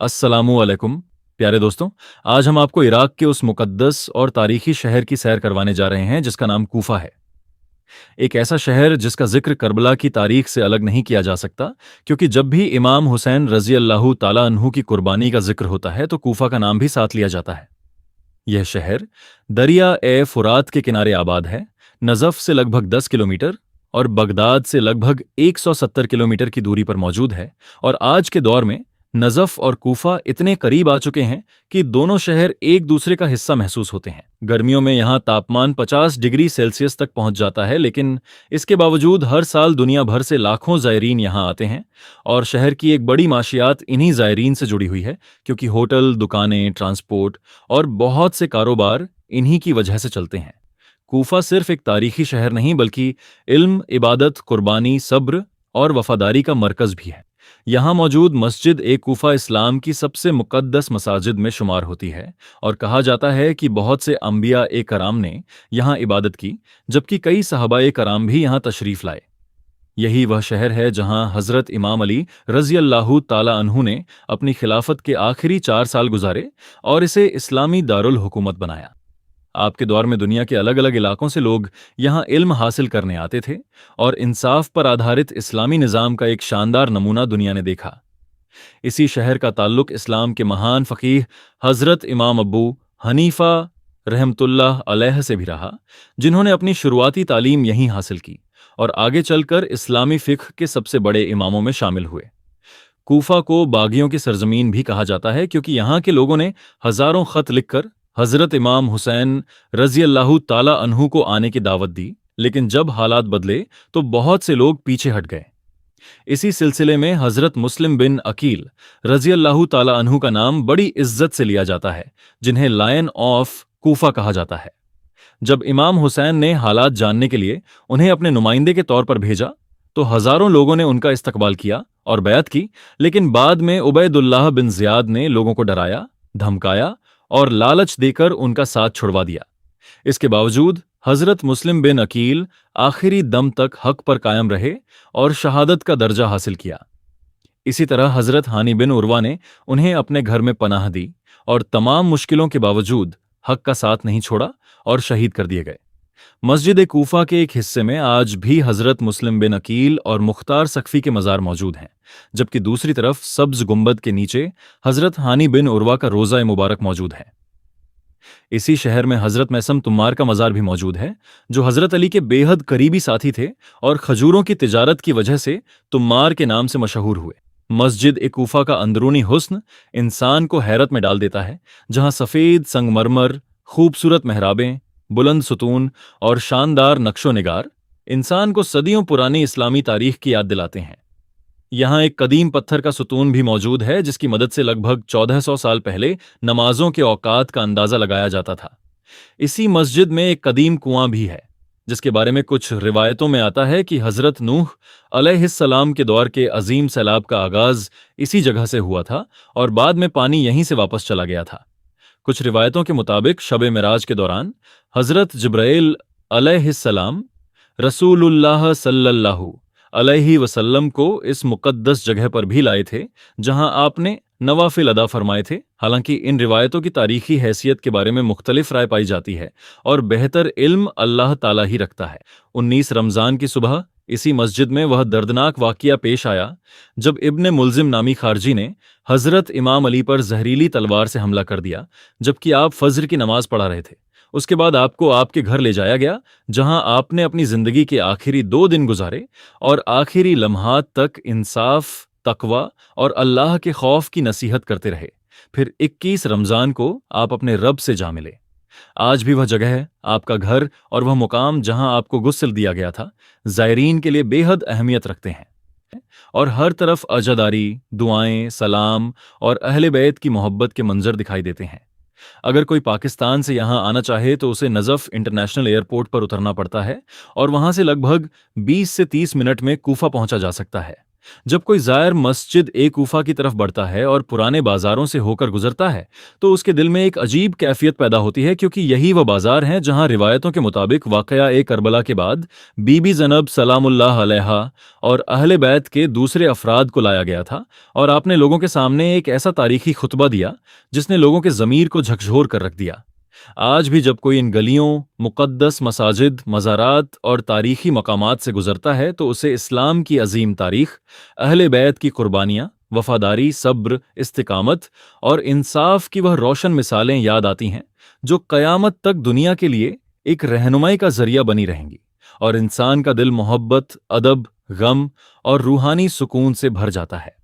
अस्सलामु अलैकुम प्यारे दोस्तों। आज हम आपको इराक के उस मुकद्दस और तारीखी शहर की सैर करवाने जा रहे हैं जिसका नाम कूफा है। एक ऐसा शहर जिसका जिक्र करबला की तारीख से अलग नहीं किया जा सकता, क्योंकि जब भी इमाम हुसैन रजी अल्लाह ताला अन्हु की कुर्बानी का जिक्र होता है तो कूफा का नाम भी साथ लिया जाता है। यह शहर दरिया ए फुरात के किनारे आबाद है। नजफ से लगभग 10 किलोमीटर और बगदाद से लगभग 170 किलोमीटर की दूरी पर मौजूद है। और आज के दौर में नजफ और कूफा इतने करीब आ चुके हैं कि दोनों शहर एक दूसरे का हिस्सा महसूस होते हैं। गर्मियों में यहाँ तापमान 50 डिग्री सेल्सियस तक पहुंच जाता है, लेकिन इसके बावजूद हर साल दुनिया भर से लाखों ज़ायरीन यहाँ आते हैं। और शहर की एक बड़ी माशियात इन्हीं ज़ायरीन से जुड़ी हुई है, क्योंकि होटल, दुकानें, ट्रांसपोर्ट और बहुत से कारोबार इन्हीं की वजह से चलते हैं। कूफा सिर्फ एक तारीखी शहर नहीं, बल्कि इल्म, इबादत, कुर्बानी, सब्र और वफादारी का मरकज़ भी है। यहाँ मौजूद मस्जिद ए कूफा इस्लाम की सबसे मुक़द्दस मसाजिद में शुमार होती है और कहा जाता है कि बहुत से अंबिया ए कराम ने यहाँ इबादत की, जबकि कई सहाबा ए कराम भी यहाँ तशरीफ़ लाए। यही वह शहर है जहाँ हज़रत इमाम अली रज़ी अल्लाहु ताला अन्हु ने अपनी खिलाफत के आखिरी 4 साल गुजारे और इसे इस्लामी दारुल हुकूमत बनाया। आपके दौर में दुनिया के अलग अलग इलाकों से लोग यहाँ इल्म हासिल करने आते थे और इंसाफ पर आधारित इस्लामी निज़ाम का एक शानदार नमूना दुनिया ने देखा। इसी शहर का ताल्लुक इस्लाम के महान फ़कीह हज़रत इमाम अबू हनीफ़ा रहमतुल्लाह अलैह से भी रहा, जिन्होंने अपनी शुरुआती तालीम यहीं हासिल की और आगे चलकर इस्लामी फ़िक़्ह के सबसे बड़े इमामों में शामिल हुए। कूफा को बागियों की सरजमीन भी कहा जाता है, क्योंकि यहाँ के लोगों ने हज़ारों ख़त लिखकर हज़रत इमाम हुसैन रज़ी अल्लाहु ताला अन्हु को आने की दावत दी, लेकिन जब हालात बदले तो बहुत से लोग पीछे हट गए। इसी सिलसिले में हज़रत मुस्लिम बिन अकील रज़ी अल्लाहु ताला अन्हु का नाम बड़ी इज्जत से लिया जाता है, जिन्हें लायन ऑफ कूफा कहा जाता है। जब इमाम हुसैन ने हालात जानने के लिए उन्हें अपने नुमाइंदे के तौर पर भेजा तो हज़ारों लोगों ने उनका इस्तकबाल किया और बैत की, लेकिन बाद में उबैदुल्लाह बिन ज़ियाद ने लोगों को डराया, धमकाया और लालच देकर उनका साथ छुड़वा दिया। इसके बावजूद हज़रत मुस्लिम बिन अकील आखिरी दम तक हक पर कायम रहे और शहादत का दर्जा हासिल किया। इसी तरह हज़रत हानी बिन उर्वा ने उन्हें अपने घर में पनाह दी और तमाम मुश्किलों के बावजूद हक का साथ नहीं छोड़ा और शहीद कर दिए गए। मस्जिद कूफा के एक हिस्से में आज भी हज़रत मुस्लिम बिन अकील और मुख्तार सकफ़ी के मज़ार मौजूद हैं, जबकि दूसरी तरफ सब्ज गुंबद के नीचे हज़रत हानी बिन उर्वा का रोज़ा मुबारक मौजूद है। इसी शहर में हज़रत मैसम तुम्मार का मज़ार भी मौजूद है, जो हज़रत अली के बेहद करीबी साथी थे और खजूरों की तिजारत की वजह से तुम्मार के नाम से मशहूर हुए। मस्जिद ए कूफा का अंदरूनी हुस्न इंसान को हैरत में डाल देता है, जहाँ सफ़ेद संगमरमर, खूबसूरत मेहराबें, बुलंद सुतून और शानदार नक्शो निगार इंसान को सदियों पुरानी इस्लामी तारीख की याद दिलाते हैं। यहाँ एक कदीम पत्थर का सुतून भी मौजूद है, जिसकी मदद से लगभग 1400 साल पहले नमाजों के औकात का अंदाज़ा लगाया जाता था। इसी मस्जिद में एक कदीम कुआं भी है, जिसके बारे में कुछ रिवायतों में आता है कि हज़रत नूह अलैहिस्सलाम के दौर के अजीम सैलाब का आगाज़ इसी जगह से हुआ था और बाद में पानी यहीं से वापस चला गया था। कुछ रिवायतों के मुताबिक शब मिराज के दौरान हज़रत जिब्राइल अलैहिस्सलाम रसूलुल्लाह सल्लल्लाहु अलैहि वसल्लम को इस मुक़द्दस जगह पर भी लाए थे, जहां आपने नवाफिल अदा फरमाए थे। हालांकि इन रिवायतों की तारीखी हैसियत के बारे में मुख्तलिफ राय पाई जाती है और बेहतर इल्म अल्लाह ताला ही रखता है। 19 रमज़ान की सुबह इसी मस्जिद में वह दर्दनाक वाक़िया पेश आया जब इब्ने मुल्जिम नामी खारजी ने हज़रत इमाम अली पर जहरीली तलवार से हमला कर दिया, जबकि आप फज्र की नमाज पढ़ा रहे थे। उसके बाद आपको आपके घर ले जाया गया, जहां आपने अपनी जिंदगी के आखिरी 2 दिन गुजारे और आखिरी लम्हात तक इंसाफ, तकवा और अल्लाह के खौफ की नसीहत करते रहे। फिर 21 रमज़ान को आप अपने रब से जा मिले। आज भी वह जगह है, आपका घर और वह मुकाम जहां आपको गुस्ल दिया गया था, ज़ायरीन के लिए बेहद अहमियत रखते हैं और हर तरफ अज़ादारी, दुआएं, सलाम और अहले बैत की मोहब्बत के मंजर दिखाई देते हैं। अगर कोई पाकिस्तान से यहाँ आना चाहे तो उसे नजफ इंटरनेशनल एयरपोर्ट पर उतरना पड़ता है और वहाँ से लगभग 20 से 30 मिनट में कूफा पहुँचा जा सकता है। जब कोई ज़ायर मस्जिद ए कूफा की तरफ बढ़ता है और पुराने बाजारों से होकर गुजरता है तो उसके दिल में एक अजीब कैफियत पैदा होती है, क्योंकि यही वह बाजार हैं जहां रिवायतों के मुताबिक वाकया ए करबला के बाद बीबी ज़ैनब सलामुल्लाह अलैहा और अहले बैत के दूसरे अफराद को लाया गया था और आपने लोगों के सामने एक ऐसा तारीखी खुतबा दिया जिसने लोगों के ज़मीर को झकझोर कर रख दिया। आज भी जब कोई इन गलियों, मुक़द्दस मसाजिद, मज़ारात और तारीख़ी मकामात से गुज़रता है तो उसे इस्लाम की अजीम तारीख़, अहले बैत की कुर्बानियाँ, वफ़ादारी, सब्र, इस्तिकामत और इंसाफ की वह रोशन मिसालें याद आती हैं जो क़यामत तक दुनिया के लिए एक रहनुमाई का ज़रिया बनी रहेंगी और इंसान का दिल मोहब्बत, अदब, गम और रूहानी सुकून से भर जाता है।